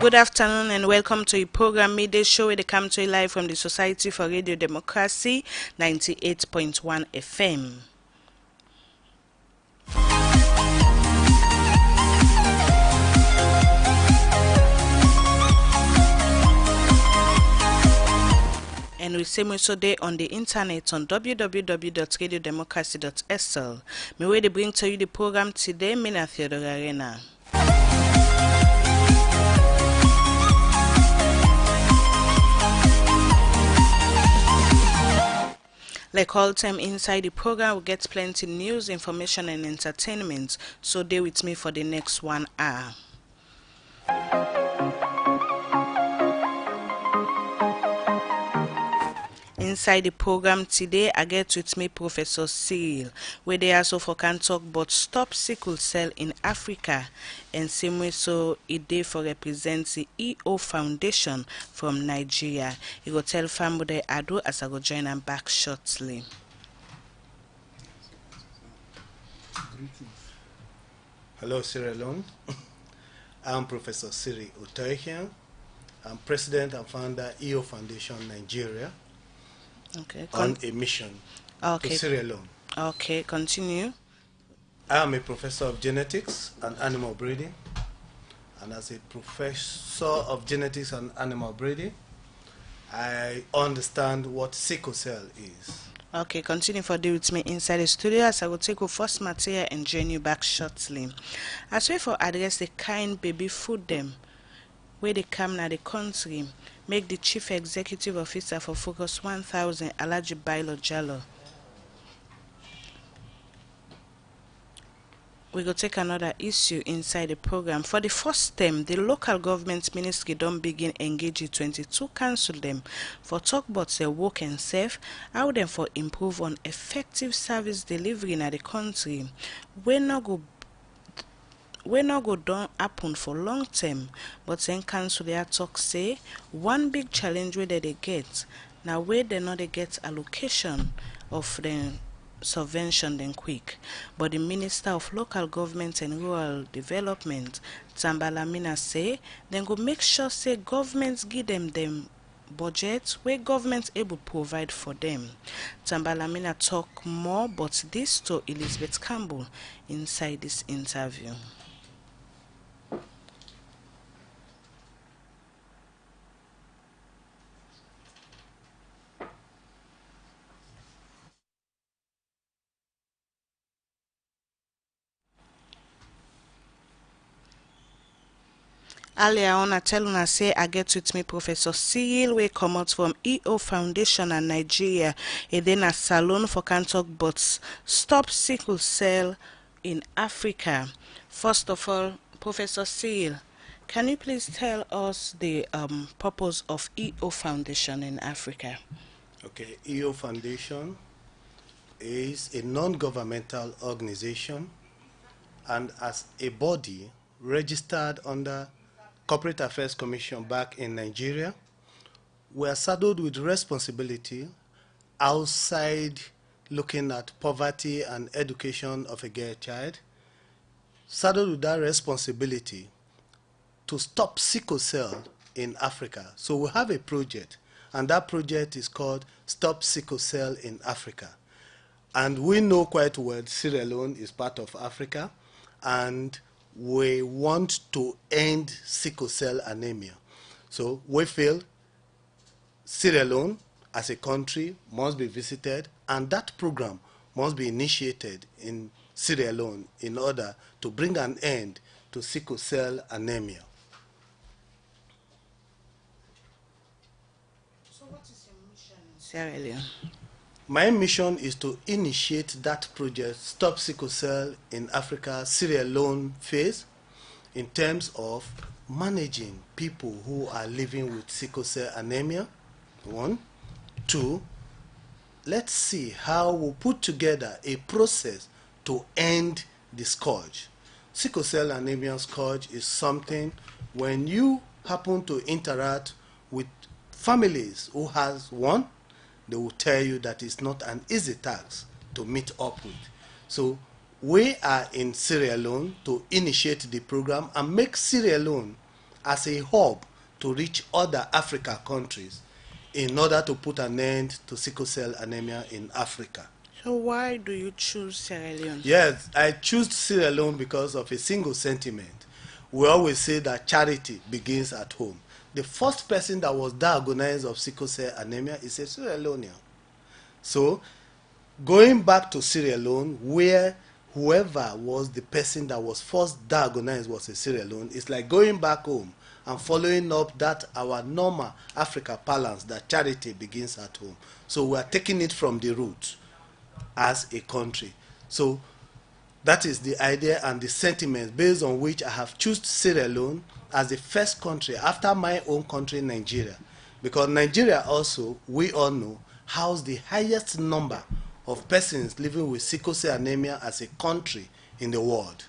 Good afternoon and welcome to a program midday show where they come to you live from the Society for Radio Democracy 98.1 FM. And we same also day on the internet on www.radiodemocracy.sl. Me way they bring to you the program today, Mina Theodore Arena. Like all time inside the program, we get plenty news, information and entertainment. So stay with me for the next 1 hour. Inside the program today, I get with me Professor Cyril, where they also for can talk about stop sickle cell in Africa, and same way so it day for represents the EO Foundation from Nigeria. He go tell family I do as I go join them back shortly. Hello, Sierra Leone. I'm Professor Cyril Utoihian. I'm President and Founder EO Foundation Nigeria. Okay. On a mission to Sierra Leone. Okay, continue. I am a professor of genetics and animal breeding, and as a professor of genetics and animal breeding, I understand what sickle cell is. Okay, continue for day with me inside the studio as I will take your first material and join you back shortly. As we for address the kind baby food them where they come now the country, make the Chief Executive Officer for Focus 1000, Alaji Bailo Jallo. We go take another issue inside the program. For the first time, the local government ministry don't begin engage 22 council them for talk about their work and safe, how them for improve on effective service delivery in the country. We not go don't happen for long term, but then council their talk say one big challenge where they get now where they not they get allocation of the subvention then quick. But the Minister of Local Government and Rural Development, Tambalamina say then go make sure say governments give them budget where government able provide for them. Tambalamina talk more but this to Elizabeth Campbell inside this interview. Earlier on, I tell una say I get with me Professor Cyril, we come out from EO Foundation and Nigeria. And then a salon for can talk but stop sickle cell in Africa. First of all, Professor Cyril, can you please tell us the purpose of EO Foundation in Africa? Okay, EO Foundation is a non-governmental organization and as a body registered under Corporate Affairs Commission back in Nigeria, we are saddled with responsibility outside looking at poverty and education of a girl child, saddled with that responsibility to stop sickle cell in Africa. So we have a project, and that project is called Stop Sickle Cell in Africa. And we know quite well Sierra Leone is part of Africa, and we want to end sickle cell anemia. So we feel Sierra Leone as a country must be visited, and that program must be initiated in Sierra Leone in order to bring an end to sickle cell anemia. So what is your mission in Sierra Leone? My mission is to initiate that project, Stop Sickle Cell in Africa, Sierra Leone phase, in terms of managing people who are living with sickle cell anemia, 1. 2, let's see how we put together a process to end the scourge. Sickle cell anemia scourge is something when you happen to interact with families who has one, they will tell you that it's not an easy task to meet up with. So we are in Sierra Leone to initiate the program and make Sierra Leone as a hub to reach other Africa countries in order to put an end to sickle cell anemia in Africa. So why do you choose Sierra Leone? Yes, I choose Sierra Leone because of a single sentiment. We always say that charity begins at home. The first person that was diagnosed of sickle cell anemia is a Sierra Leonean. So, going back to Sierra Leone, where whoever was the person that was first diagnosed was a Sierra Leone, it's like going back home and following up that our normal Africa balance that charity begins at home. So we are taking it from the roots as a country. So that is the idea and the sentiment based on which I have chosen Sierra Leone as the first country after my own country, Nigeria. Because Nigeria also, we all know, has the highest number of persons living with sickle cell anemia as a country in the world.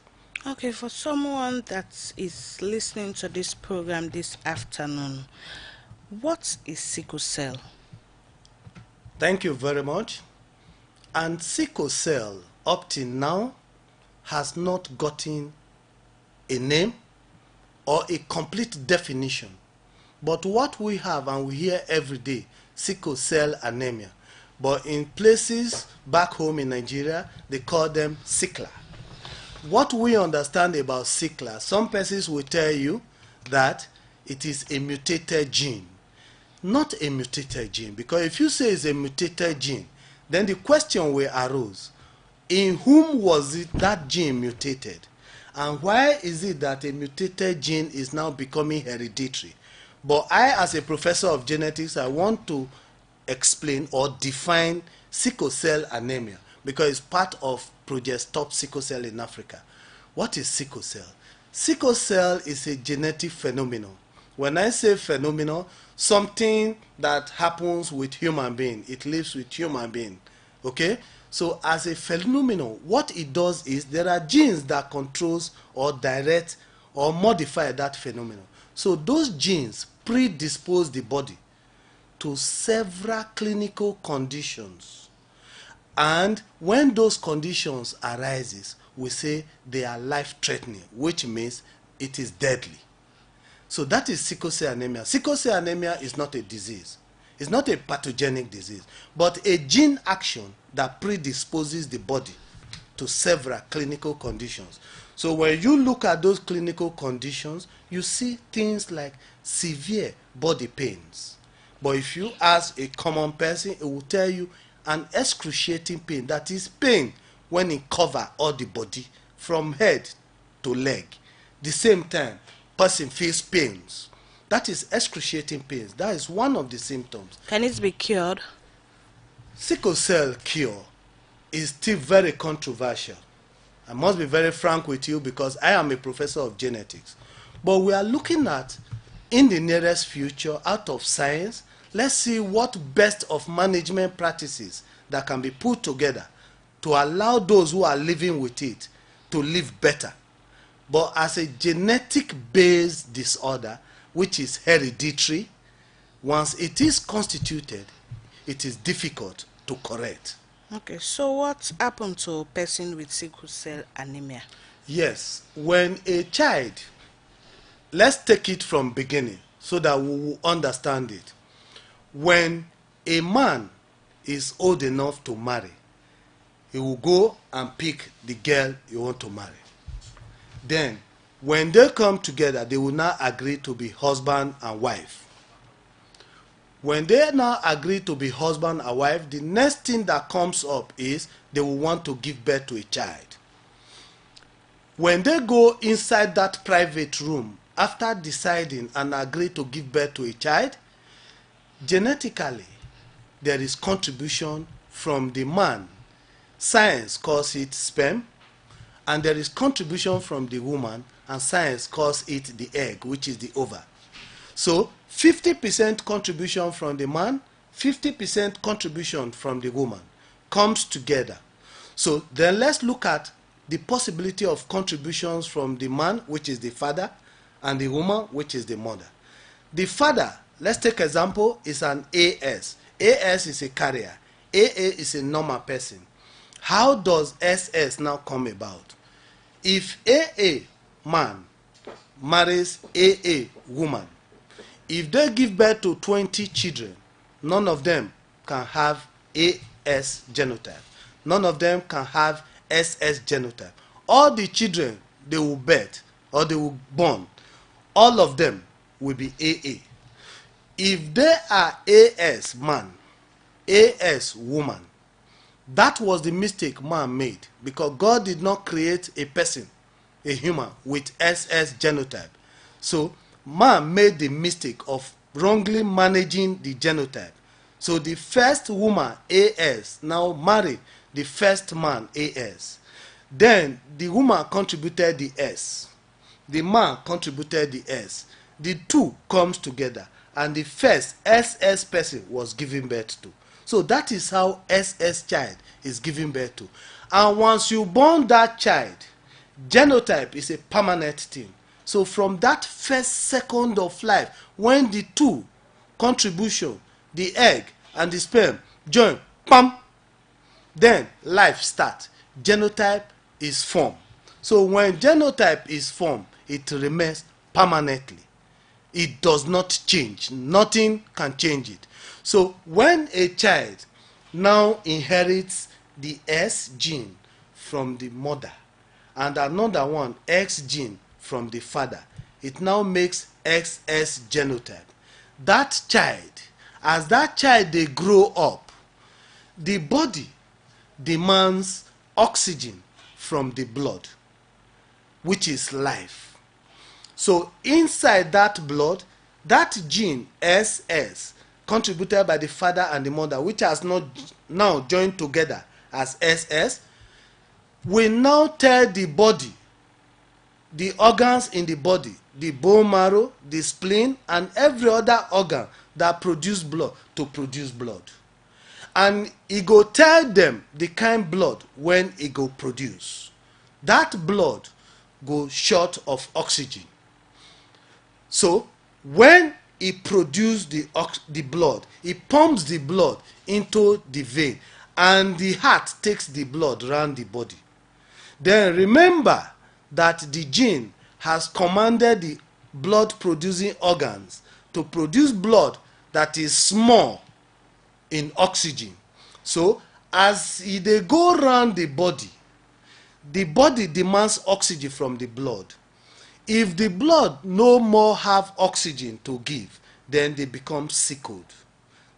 Okay, for someone that is listening to this program this afternoon, what is sickle cell? Thank you very much. And sickle cell, up till now, has not gotten a name or a complete definition. But what we have and we hear every day, sickle cell anemia. But in places back home in Nigeria, they call them sickler. What we understand about sickler, some persons will tell you that it is a mutated gene. Not a mutated gene, because if you say it's a mutated gene, then the question will arise, in whom was it that gene mutated? And why is it that a mutated gene is now becoming hereditary? But I, as a professor of genetics, I want to explain or define sickle cell anemia because it's part of Project Stop Sickle Cell in Africa. What is sickle cell? Sickle cell is a genetic phenomenon. When I say phenomenon, something that happens with human being, it lives with human being. Okay? So as a phenomenon, what it does is there are genes that controls or direct or modify that phenomenon. So those genes predispose the body to several clinical conditions. And when those conditions arises, we say they are life-threatening, which means it is deadly. So that is sickle cell anemia. Sickle cell anemia is not a disease. It's not a pathogenic disease, but a gene action that predisposes the body to several clinical conditions. So when you look at those clinical conditions, you see things like severe body pains. But if you ask a common person, it will tell you an excruciating pain, that is pain when it covers all the body from head to leg. The same time, person feels pains. That is excruciating pains. That is one of the symptoms. Can it be cured? Sickle cell cure is still very controversial. I must be very frank with you because I am a professor of genetics. But we are looking at, in the nearest future, out of science, let's see what best of management practices that can be put together to allow those who are living with it to live better. But as a genetic-based disorder, which is hereditary, once it is constituted, it is difficult to correct. Okay, so what happened to a person with sickle cell anemia? Yes, when a child, let's take it from beginning so that we will understand it. When a man is old enough to marry, he will go and pick the girl he wants to marry. Then, when they come together, they will now agree to be husband and wife. When they now agree to be husband and wife, the next thing that comes up is they will want to give birth to a child. When they go inside that private room, after deciding and agree to give birth to a child, genetically, there is contribution from the man. Science calls it sperm, and there is contribution from the woman, and science calls it the egg, which is the ova. So 50% contribution from the man, 50% contribution from the woman comes together. So then let's look at the possibility of contributions from the man, which is the father, and the woman, which is the mother. The father, let's take example, is an AS. AS is a carrier. AA is a normal person. How does SS now come about? If AA man marries AA woman, if they give birth to 20 children, none of them can have AS genotype. None of them can have SS genotype. All the children they will birth or they will born, all of them will be AA. If they are AS man, AS woman, that was the mistake man made, because God did not create a person, a human, with SS genotype. So man made the mistake of wrongly managing the genotype. So the first woman, AS, now marry the first man, AS. Then the woman contributed the S. The man contributed the S. The two comes together, and the first SS person was given birth to. So that is how SS child is given birth to. And once you born that child, genotype is a permanent thing. So from that first second of life, when the two contribution, the egg and the sperm join, pam, then life starts. Genotype is formed. So when genotype is formed, it remains permanently. It does not change. Nothing can change it. So when a child now inherits the S gene from the mother and another one X gene from the father, it now makes XS genotype. That child, as that child they grow up, the body demands oxygen from the blood, which is life. So inside that blood, that gene SS contributed by the father and the mother, which has not now joined together as SS, will now tell the body, the organs in the body, the bone marrow, the spleen, and every other organ that produce blood to produce blood. And e go tell them the kind blood when e go produce. That blood go short of oxygen. So when e produce the blood, e pumps the blood into the vein, and the heart takes the blood round the body. Then remember that the gene has commanded the blood producing organs to produce blood that is small in oxygen. So as e dey go round the body demands oxygen from the blood. If the blood no more have oxygen to give, then they become sickled.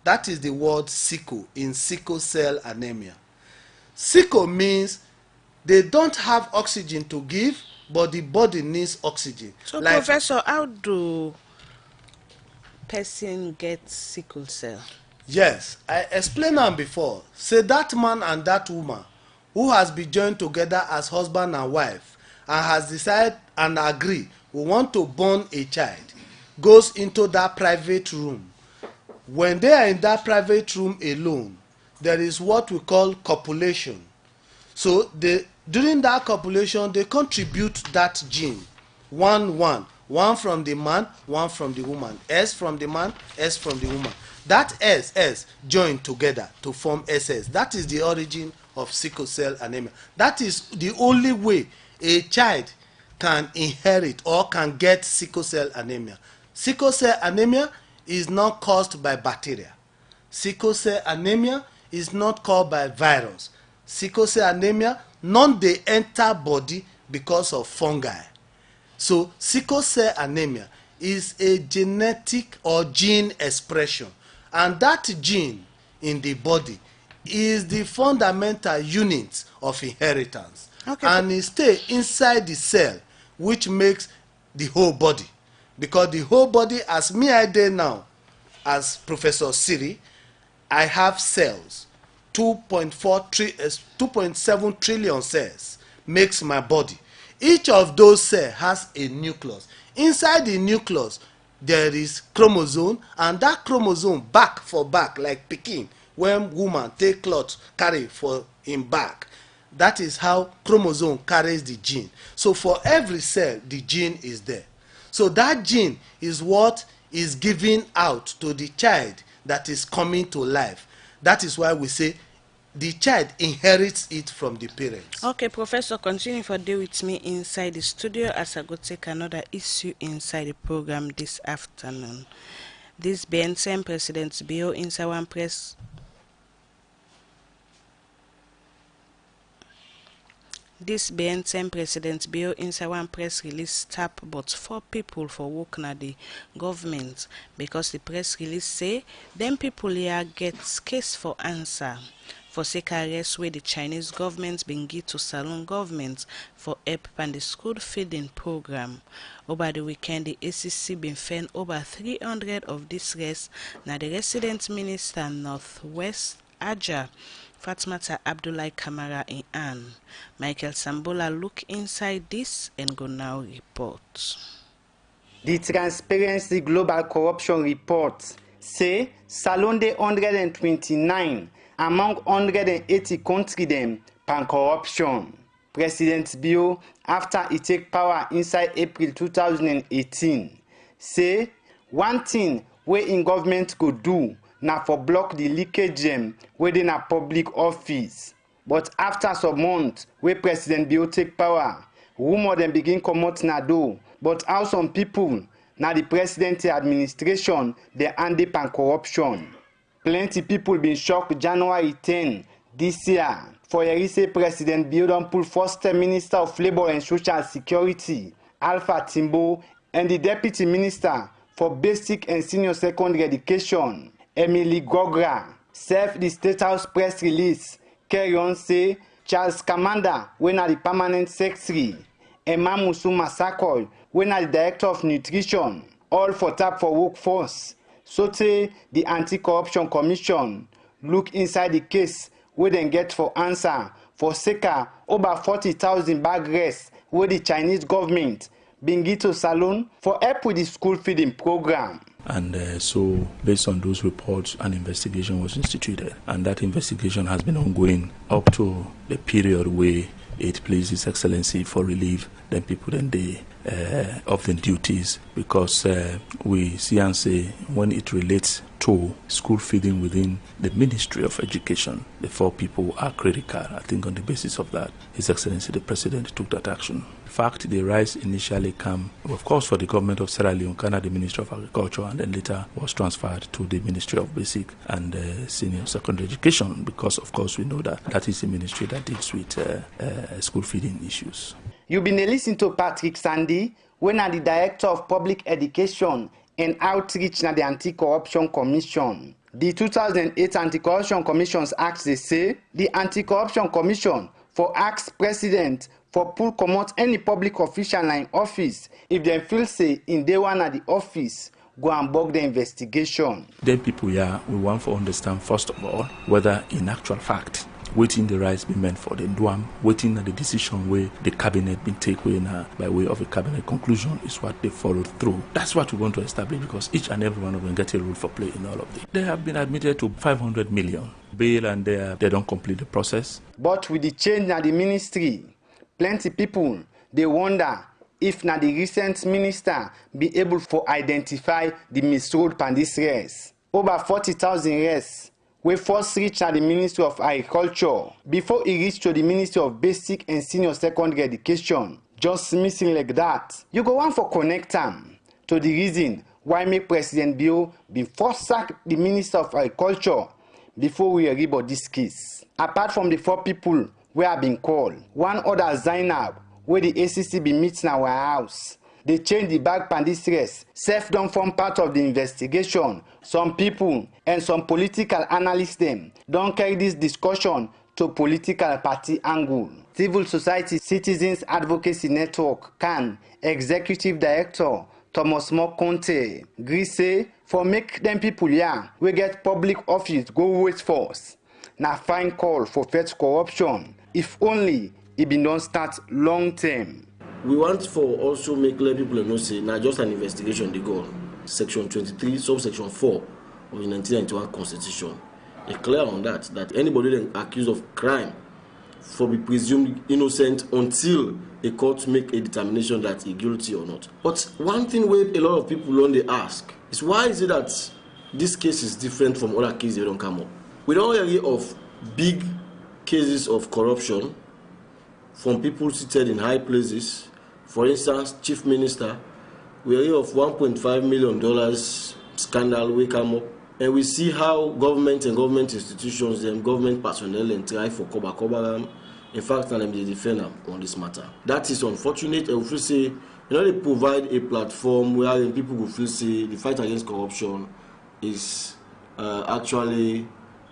That is the word sickle in sickle cell anemia. Sickle means they don't have oxygen to give, but the body needs oxygen. So, Like, Professor, how do person get sickle cell? yes, I explained am before. Say that man and that woman who has been joined together as husband and wife and has decided and agree we want to born a child, goes into that private room. When they are in that private room alone, there is what we call copulation. So during that copulation, they contribute that gene, one from the man, one from the woman, S from the man, S from the woman. That S join together to form SS. That is the origin of sickle cell anemia. That is the only way a child can inherit or can get sickle cell anemia. Sickle cell anemia is not caused by bacteria. Sickle cell anemia is not caused by virus. Sickle cell anemia none dey enter body because of fungi. So sickle cell anemia is a genetic or gene expression, and that gene in the body is the fundamental unit of inheritance. Okay. And it stay inside the cell, which makes the whole body. Because the whole body, as me I dey now, as Professor Siri, I have cells. 2.7 trillion cells makes my body. Each of those cells has a nucleus. Inside the nucleus, there is chromosome, and that chromosome back for back, like pikin when woman take cloth carry for him back. That is how chromosome carries the gene. So for every cell, the gene is there. So that gene is what is given out to the child that is coming to life. That is why we say the child inherits it from the parents. Okay, Professor, continue for day with me inside the studio as I go take another issue inside the program this afternoon. This being same President Bill inside one press. This being same President Bill inside one press release tap but 4 people for work na the government because the press release say them people here get case for answer for sake arrest where the Chinese government been give to Salon government for help and the school feeding program. Over the weekend, the ACC been found over 300 of this rest. Now the resident minister Northwest Aja Fatmata Abdullahi Kamara in Anne. Michael Sambola look inside this and go now report. The Transparency Global Corruption Report say Salon de 129 among 180 countries them pan corruption. President Bio, after he take power inside April 2018, say one thing where in government could do na for block the leakage them within a public office. But after some months where President Bio take power, rumor them begin come out na do. But how some people na the president administration they hand pan corruption. Plenty people been shocked January 10 this year for Yerise President Bio don pull first Minister of Labor and Social Security, Alpha Timbo, and the Deputy Minister for Basic and Senior Secondary Education, Emily Gogra. Serve the State House press release, carry on say Charles Kamanda, when are the permanent secretary, Emma Musu Masakol, when are the Director of Nutrition, all for tap for workforce. Sote the Anti-Corruption Commission look inside the case where they get for answer for Seka over 40,000 bag rest where the Chinese government been give to Salon for help with the school feeding program. And so based on those reports, an investigation was instituted, and that investigation has been ongoing up to the period where it pleased His Excellency for relief, then people then they of the duties, because we see and say when it relates to school feeding within the Ministry of Education, the 4 people are critical. I think on the basis of that, His Excellency the President took that action. In fact, the rise initially came, of course, for the government of Sierra Leone, kind of the Ministry of Agriculture, and then later was transferred to the Ministry of Basic and Senior Secondary Education, because, of course, we know that that is the ministry that deals with school feeding issues. You've been listening to Patrick Sandy, when are the Director of Public Education and Outreach na the Anti-Corruption Commission. The 2008 Anti-Corruption Commission's Act they say the Anti-Corruption Commission for ask President for pull comot any public official in office if they feel say in day one at the office go and bug the investigation. Then people here, we want to understand first of all whether in actual fact waiting the rights be meant for the Duam, waiting at the decision where the cabinet been taken by way of a cabinet conclusion is what they followed through. That's what we want to establish, because each and every one of them get a role for play in all of this. They have been admitted to 500 million bail, and they don't complete the process. But with the change in the ministry, plenty people they wonder if na the recent minister be able to identify the misroad pan this race. Over 40,000 race we first reached at the Ministry of Agriculture before he reached to the Ministry of Basic and Senior Secondary Education. Just missing like that. You go on for connect them to the reason why make President Bio be first sack the Minister of Agriculture before we hear about this case. Apart from the 4 people we have been called, one other Zainab where the ACC be meeting our house. They change the bag pan this race. Self don't form part of the investigation. Some people and some political analysts them don't carry this discussion to political party angle. Civil Society Citizens Advocacy Network CAN Executive Director Thomas Mokonte agree say for make them people here we get public office go wait first. Na fine call for fed corruption if only it be don't start long term. We want for also make let people know say now just an investigation they go on. Section 23, subsection 4 of the 1991 Constitution. It's clear on that anybody then accused of crime for be presumed innocent until a court make a determination that he's guilty or not. But one thing where a lot of people only ask is why is it that this case is different from other cases that don't come up? We don't hear of big cases of corruption from people seated in high places. For instance, Chief Minister, we hear of $1.5 million scandal we come up, and we see how government and government institutions and government personnel and try for cover. In fact, and they defend them on this matter. That is unfortunate, and we feel say, they provide a platform where people will feel say the fight against corruption is actually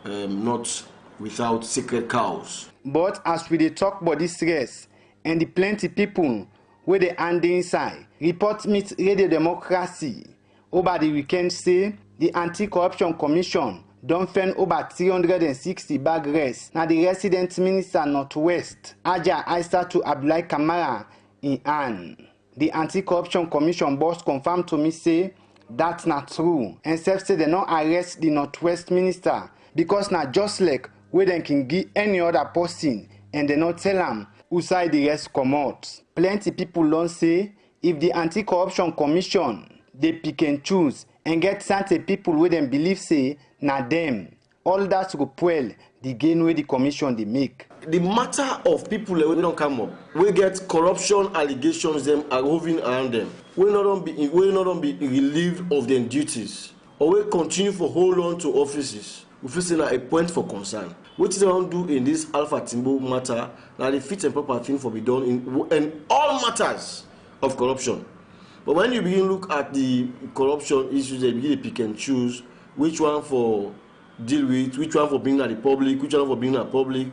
not without sacred cows. But as we dey talk about this race and the plenty people where they and the INSAI report meet Radio Democracy over the weekend say the Anti-Corruption Commission don't find over 360 bag race. Now the resident minister Northwest, Aja Aisatu Abdullahi Kamara in Anne. The Anti-Corruption Commission boss confirmed to me say that's not true. And self say they not arrest the Northwest minister because now just like where they can give any other person and they not tell them who side the rest come out. Plenty people don't say if the Anti-Corruption Commission they pick and choose and get certain people where them believe say na them. All that go spoil the gain where the commission they make. The matter of people we don't come up, we get corruption allegations them are hovering around them. We not be relieved of their duties, or we continue for hold on to offices. We feel say a point for concern. What they don't do in this Alpha Timbo matter, now the fit and proper thing for be done in all matters of corruption. But when you begin look at the corruption issues, they begin to pick and choose which one for deal with, which one for being at the public, which one for being at public,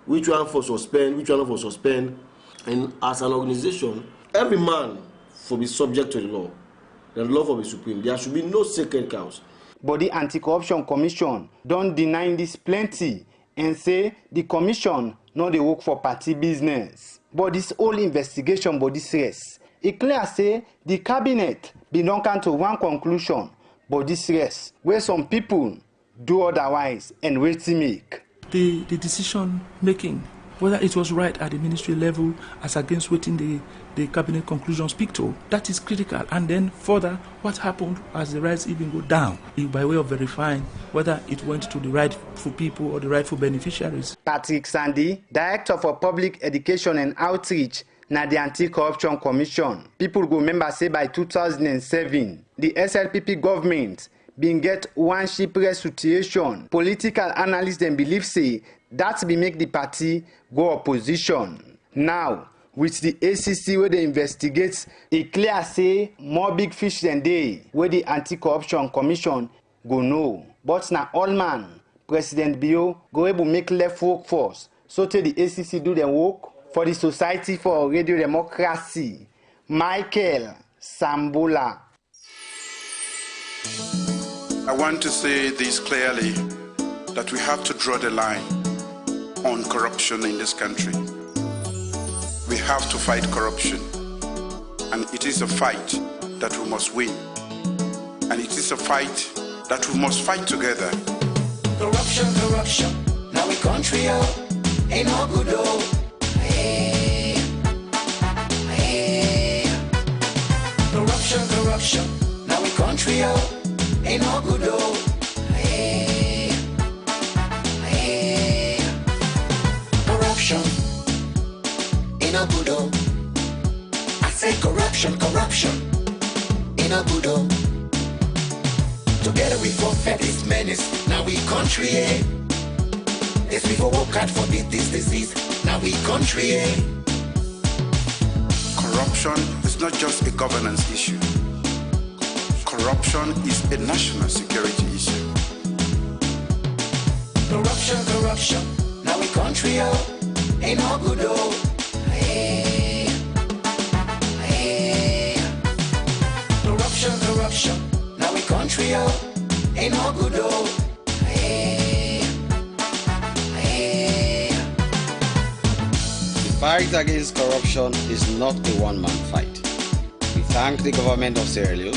which one for suspend, which one for suspend. And as an organization, every man for be subject to the law. The law for be supreme. There should be no sacred cows. But the Anti-Corruption Commission don't deny this plenty and say the commission no they work for party business. But this whole investigation about this race, it clear say the cabinet be don't come to one conclusion but this race where some people do otherwise and wait to make. The decision making, whether it was right at the ministry level as against waiting the cabinet conclusion speak to, that is critical. And then further, what happened as the rights even go down, by way of verifying whether it went to the rightful people or the rightful beneficiaries. Patrick Sandy, Director for Public Education and Outreach, na the Anti-Corruption Commission. People go remember say by 2007, the SLPP government been get one shipwreck situation. Political analysts then believe say that be make the party go opposition. Now, with the ACC where they investigate, it clear say more big fish than they where the Anti-Corruption Commission go know. But now all man, President Bio go able make left workforce. So till the ACC do their work for the Society for Radio Democracy. Michael Sambola. I want to say this clearly, that we have to draw the line on corruption in this country. We have to fight corruption, and it is a fight that we must win, and it is a fight that we must fight together. Corruption, corruption, now we country ain't no good hey. Corruption, corruption, now we country ain't no good hey. Corruption ain't no good I say corruption, corruption ain't no good Together we forfeit this menace, now we country Yes, we go work hard for this disease, now we country Corruption is not just a governance issue. Corruption is a national security issue. Corruption, corruption, now we country ain't no good hey. Corruption, corruption, now we country ain't no good hey. The fight against corruption is not a one-man fight. We thank the government of Sierra Leone,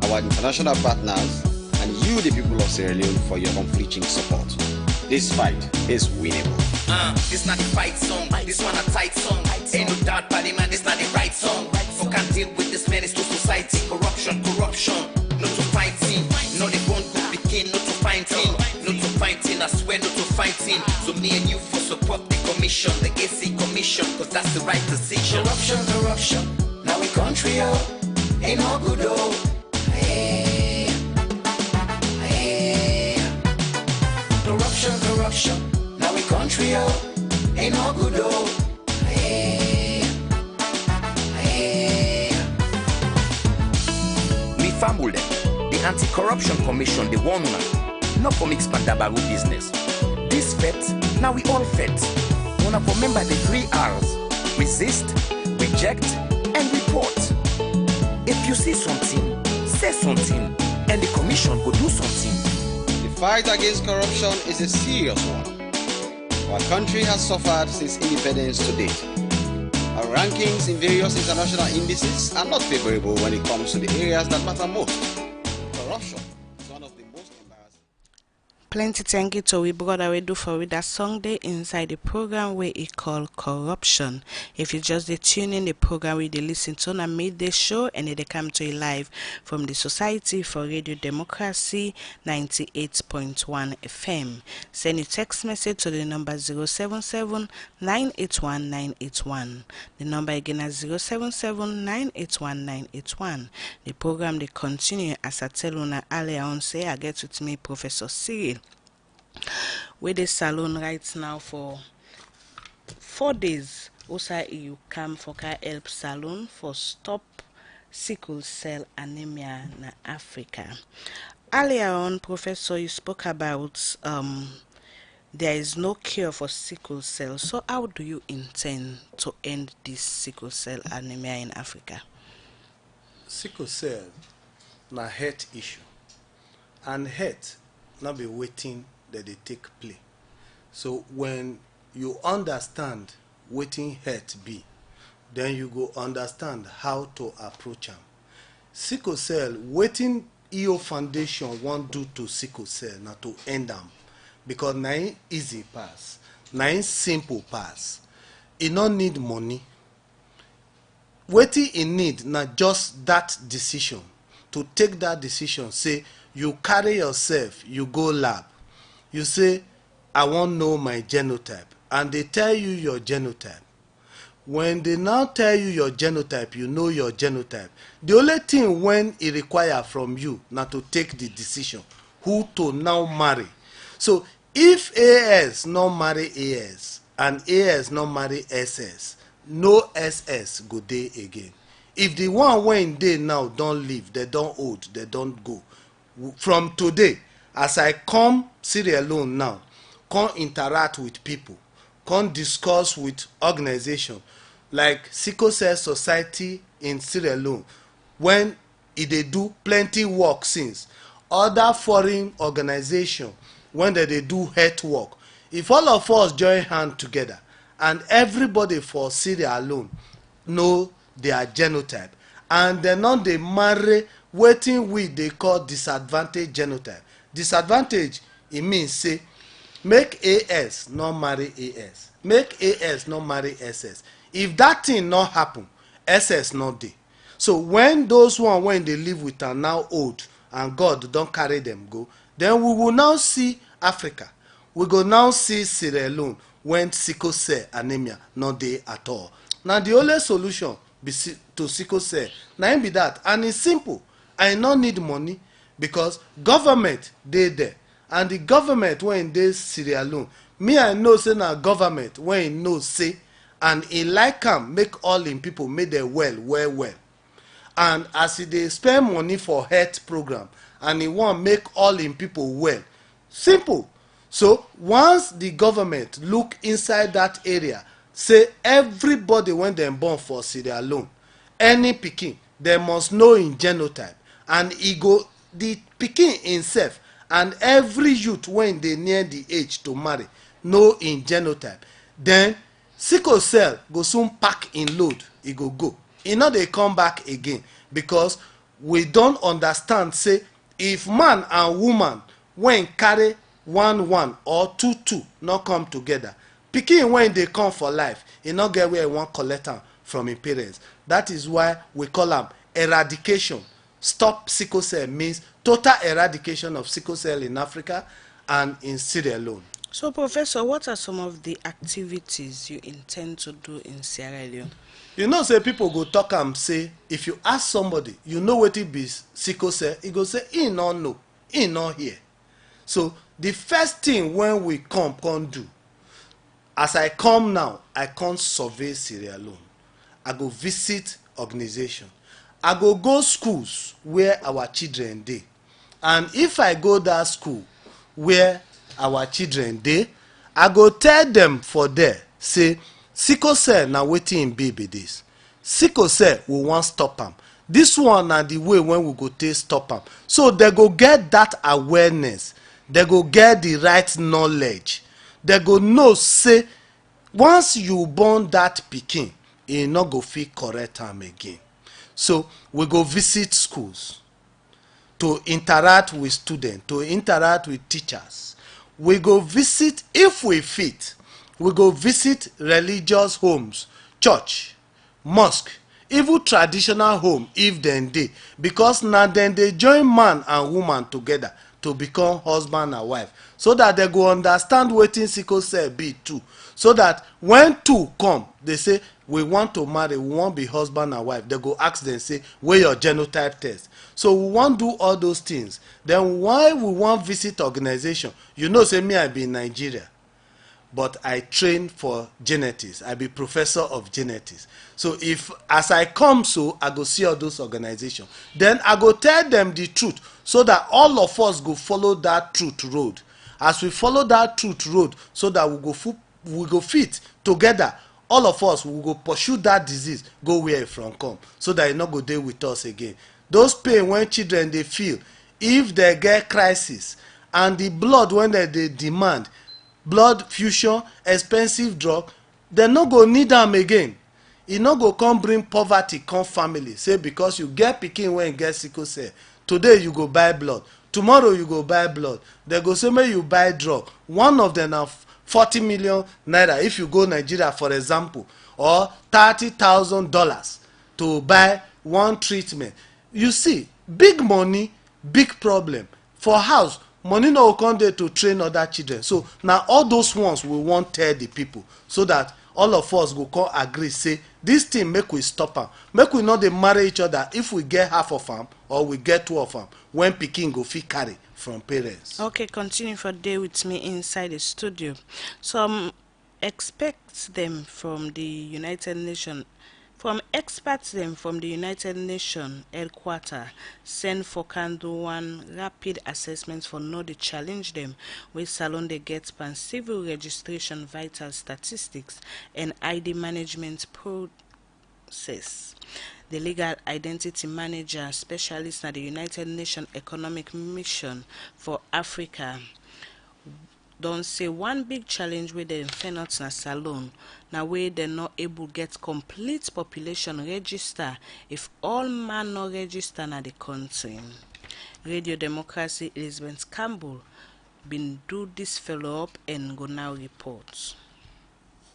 our international partners, and you, the people of Sierra Leone, for your unflinching support. This fight is winnable. This not the fight song, this one a tight song. Ain't no doubt, Parliament, this not the right song. For can't deal with this menace to society. Corruption, corruption, not to fighting. No, they won't go begin, not to fighting. Not to fighting, I swear, not to fighting. So me and you for support. commission, the AC commission, cause that's the right decision. Corruption, corruption, now we country, oh, ain't no good, oh. Hey, hey. Corruption, corruption, now we country, oh, ain't no good, oh. Hey, hey. Me fumble them. The Anti-Corruption Commission, the one man, not for mix pandabaru business. This fet, now we all fet. Wanna remember the 3 R's: resist, reject, and report. If you see something, say something, and the commission will do something. The fight against corruption is a serious one. Our country has suffered since independence to date. Our rankings in various international indices are not favorable when it comes to the areas that matter most. Corruption is one of the most embarrassing. Plenty thank you to we brother we do for with that song there inside the program where it called Corruption. If you just the tune in the program we they listen to and made this show and they come to you live from the Society for Radio Democracy 98.1 FM. Send your text message to the number 077 981 981. The number again is 077 981 981. The program they continue as I tell you earlier on say I get with me Professor Cyril. Where the salon right now for 4 days. Also, you come for help salon for stop sickle cell anemia in Africa. Earlier on, Professor, you spoke about there is no cure for sickle cell. So, how do you intend to end this sickle cell anemia in Africa? Sickle cell na health issue, and health not be waiting that they take play. So when you understand wetin health be, then you go understand how to approach am. Sickle cell, wetin EO Foundation want do to sickle cell na to end am, because na im easy pass, na im simple pass. E no need money. Wetin e need na just that decision, to take that decision. Say you carry yourself, you go lab, you say I wan know my genotype, and they tell you your genotype. When they now tell you your genotype, you know your genotype. The only thing when it require from you na to take the decision who to now marry. So if AS no marry AS and AS no marry SS, no SS go dey again. If the one when dey now don leave, they don old, they don go. From today, as I come Sierra Leone now, come interact with people, come discuss with organization like Sickle Cell Society in Sierra Leone, when they do plenty work since, other foreign organization when they do health work. If all of us join hand together and everybody for Sierra Leone know their genotype, and they not they marry wetin we they call disadvantage genotype. Disadvantage, it means say make AS not marry AS, make AS not marry SS. If that thing not happen, SS not dey. So when those one when they live with are now old and God don't carry them go, then we will now see Africa. We go now see Sierra Leone when sickle cell anemia not dey at all. Now the only solution be to sickle cell. Now im be that, and it's simple. I no need money, because government dey there, and the government when dey Sierra Leone, me I know say na government when know say, and e like am make all im people make them well. And as e dey spend money for health program, and e want make all im people well, simple. So once the government look inside that area, say everybody when dem born for Sierra Leone, any pikin, they must know in genotype, and e go the pikin himself and every youth when they near the age to marry know in genotype, then sickle cell go soon pack in load, e go. E no dey come back again, because we don understand say if man and woman when carry 1 or 2 not come together, pikin when they come for life, e no get where e wan collect am from im parents. That is why we call am eradication. Stop sickle cell means total eradication of sickle cell in Africa and in Sierra Leone. So, Professor, what are some of the activities you intend to do in Sierra Leone? You know, say people go talk and say, if you ask somebody, you know what it be sickle cell, he go say, he no know, he no here. So the first thing when we come do, as I come now, I can't survey Sierra Leone. I go visit organization. I go schools where our children dey. And if I go that school where our children dey, I go tell them for there, say, sickle cell na wetin im be this. Sickle cell, we wan stop am. This one na the way when we go take stop am. So they go get that awareness. They go get the right knowledge. They go know, say, once you born that pikin, e no go fit correct am again. So we go visit schools to interact with students, to interact with teachers. We go visit, if we fit, we go visit religious homes, church, mosque, even traditional home if dem dey, because na dem dey join man and woman together to become husband and wife, so that they go understand wetin sickle cell be too, so that when two come, they say, we want to marry, we wan be husband and wife, they go ask them, say, where your genotype test. So we wan do all those things. Then why we wan visit organization? You know, say me, I be in Nigeria, but I train for genetics. I be professor of genetics. So if as I come, so I go see all those organizations, then I go tell them the truth, so that all of us go follow that truth road. As we follow that truth road, so that we go fit together, all of us will go pursue that disease, go where it from come, so that it not go dey with us again. Those pain when children they feel, if they get crisis, and the blood when they demand, blood fusion, expensive drug, dem no go need am again. E no go come bring poverty come family, say because you get pikin wey get sickle cell, today you go buy blood, tomorrow you go buy blood, dem go say make you buy drug. One of them na 40 million naira if you go Nigeria, for example, or $30,000 to buy one treatment. You see, big money, big problem. For house, money no go come dey to train other children. So na all those ones we wan tell the people, so that all of us go come agree, say, this thing make we stop am. Make we no dey marry each other if we get half of am or we get two of am, when pikin go fit carry from parents. Okay, continue for day with me inside the studio. Some expect them from the United Nations, from experts them from the United Nations headquarters, send for Kandu one rapid assessment for know the challenge them, where salon they get pan civil registration, vital statistics, and ID management process. The legal identity manager specialist at the United Nations Economic Mission for Africa don't say one big challenge with the infernals na salon, na way they're not able get complete population register if all man not register na the country. Radio Democracy Elizabeth Campbell been do this follow up and go now report.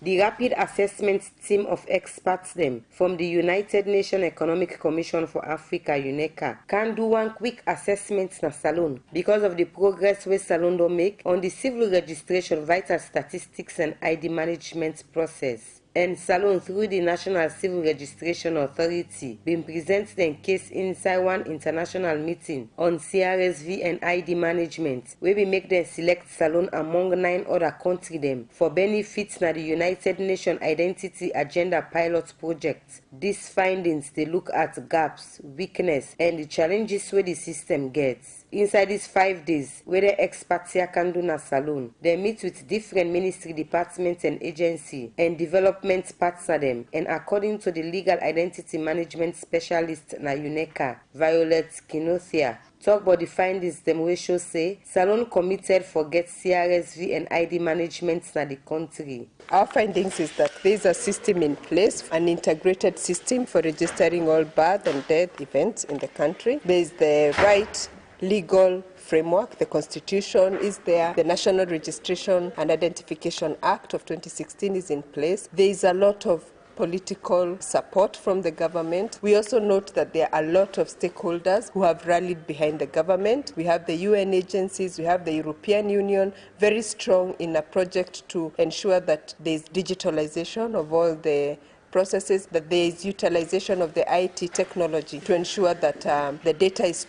The rapid assessment team of experts them from the United Nations Economic Commission for Africa (UNECA) can do one quick assessment na salon because of the progress where salon don't make on the civil registration, vital statistics and ID management process. And salon through the National Civil Registration Authority been present the case inside one international meeting on CRSV and ID management, where we make them select salon among 9 other countries them for benefits na the United Nations Identity Agenda Pilot Project. These findings they look at gaps, weakness, and the challenges where the system gets. Inside these 5 days, where the experts here can do na salon, they meet with different ministry departments and agency and development partner them. And according to the legal identity management specialist na UNECA, Violet Kinothia, talk about the findings them we show say salon committed for get CRSV and ID management na the country. Our findings is that there is a system in place, an integrated system for registering all birth and death events in the country. There is the right legal framework, the Constitution is there, the National Registration and Identification Act of 2016 is in place. There is a lot of political support from the government. We also note that there are a lot of stakeholders who have rallied behind the government. We have the UN agencies, we have the European Union, very strong in a project to ensure that there is digitalization of all the processes, that there is utilization of the IT technology to ensure that the data is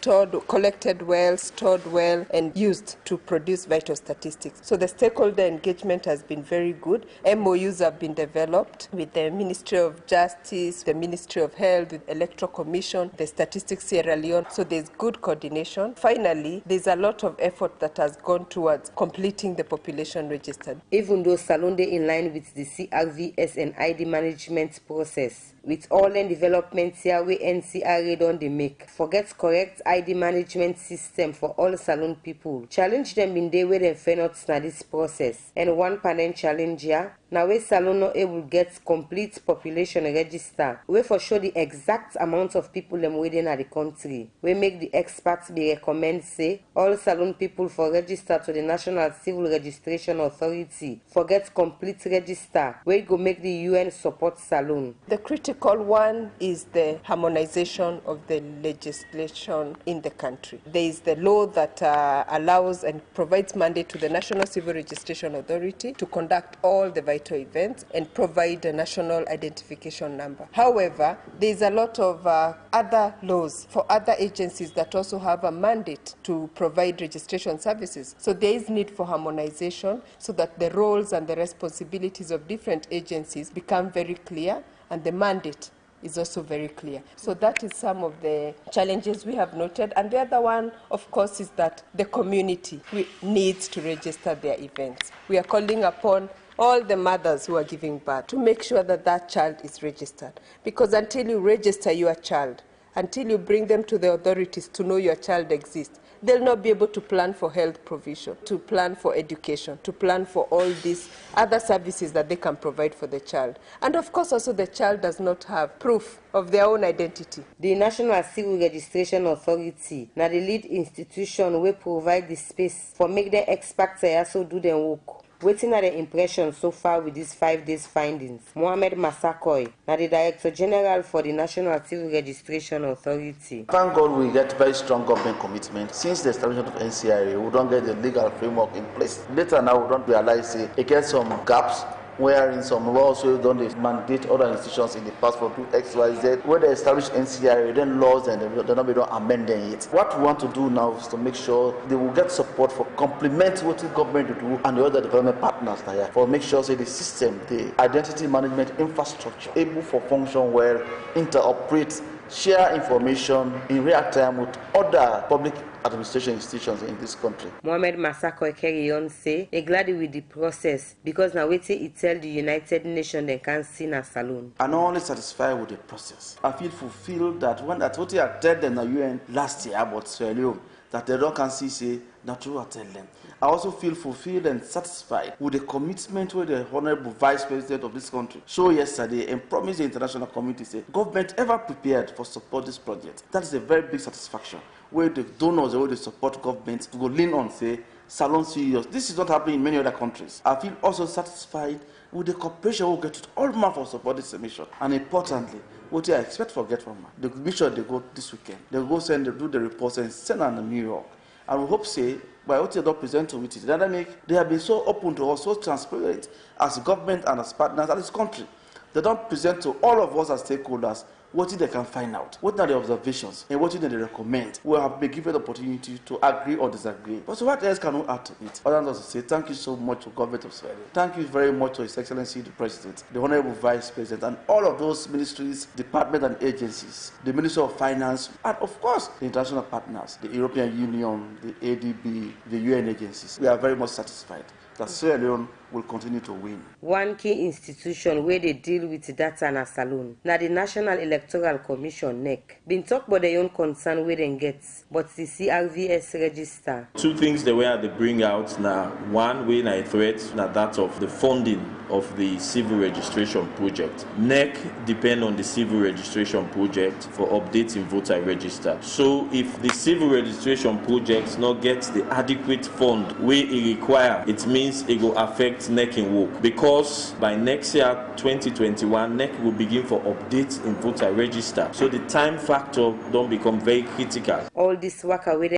collected well, stored well, and used to produce vital statistics. So the stakeholder engagement has been very good. MOUs have been developed with the Ministry of Justice, the Ministry of Health, with Electoral Commission, the Statistics Sierra Leone. So there's good coordination. Finally, there's a lot of effort that has gone towards completing the population register. Even though Salonde in line with the CRVS and ID management process, with all the developments here we NCRA don dey make, forget correct ID management system for all Salone people. Challenge them in day where they fail not na this process. And one panel challenge here, now we Salone not able get complete population register, we for sure the exact amount of people them within the country. We make the experts be recommend say all Salone people for register to the National Civil Registration Authority. Forget complete register. We go make the UN support Salone. The critical one is the harmonization of the legislation in the country. There is the law that allows and provides mandate to the National Civil Registration Authority to conduct all the vital events and provide a national identification number. However, there is a lot of other laws for other agencies that also have a mandate to provide registration services. So there is need for harmonization so that the roles and the responsibilities of different agencies become very clear, and the mandate is also very clear. So that is some of the challenges we have noted. And the other one, of course, is that the community needs to register their events. We are calling upon all the mothers who are giving birth to make sure that that child is registered. Because until you register your child, until you bring them to the authorities to know your child exists, they'll not be able to plan for health provision, to plan for education, to plan for all these other services that they can provide for the child. And of course, also the child does not have proof of their own identity. The National Civil Registration Authority now the lead institution will provide the space for make the experts also do their work. Waiting at the impression so far with these 5 days findings. Mohamed Masakoy, now the Director General for the National Civil Registration Authority. Thank God we get very strong government commitment. Since the establishment of NCRA, we don't get the legal framework in place. Later now we don't realize it gets some gaps where in some laws we don't mandate other institutions in the past for do X, Y, Z. Where they establish NCRA, then laws and they don't amend it. What we want to do now is to make sure they will get support for complement what the government to do and the other development partners there for make sure say the system, the identity management infrastructure able for function well, interoperate, share information in real time with other public administration institutions in this country. Mohamed Masako carry on say, "A glad with the process because now wait till it tell the United Nations they can see na Salone." I'm not only satisfied with the process. I feel fulfilled that when that's what I told them the UN last year about Sierra Leone, that they don't can see say not true I tell them. I also feel fulfilled and satisfied with the commitment with the Honorable Vice President of this country showed yesterday and promised the international community say government ever prepared for support this project. That is a very big satisfaction. Where the donors, where the support government to go lean on say Salone serious. This is not happening in many other countries. I feel also satisfied with the cooperation we'll get with all man for support this mission. And importantly, what I expect for get from man. The mission they go this weekend. They go do the reports and send on to New York. And we hope say by what they don't present to it, they have been so open to us, so transparent as government and as partners and as country. They don't present to all of us as stakeholders what they can find out, what are the observations, and what they recommend. We have been given the opportunity to agree or disagree. But so what else can we add to it? Other than to say thank you so much to the government of Sierra Leone. Thank you very much to His Excellency the President, the Honorable Vice President, and all of those ministries, departments, and agencies, the Ministry of Finance, and of course the international partners, the European Union, the ADB, the UN agencies. We are very much satisfied that Sierra Leone will continue to win. One key institution where they deal with data na Salone, na the National Electoral Commission (NEC). Been talk about their own concern where they get, but the CRVS register. 2 things they were they bring out now. One way na a threat na that of the funding of the civil registration project. NEC depend on the civil registration project for updating voter register. So if the civil registration project not get the adequate fund where it require, it means it will affect set NEC in work, because by next year 2021 NEC will begin for updates in voter register, so the time factor don't become very critical. All this work away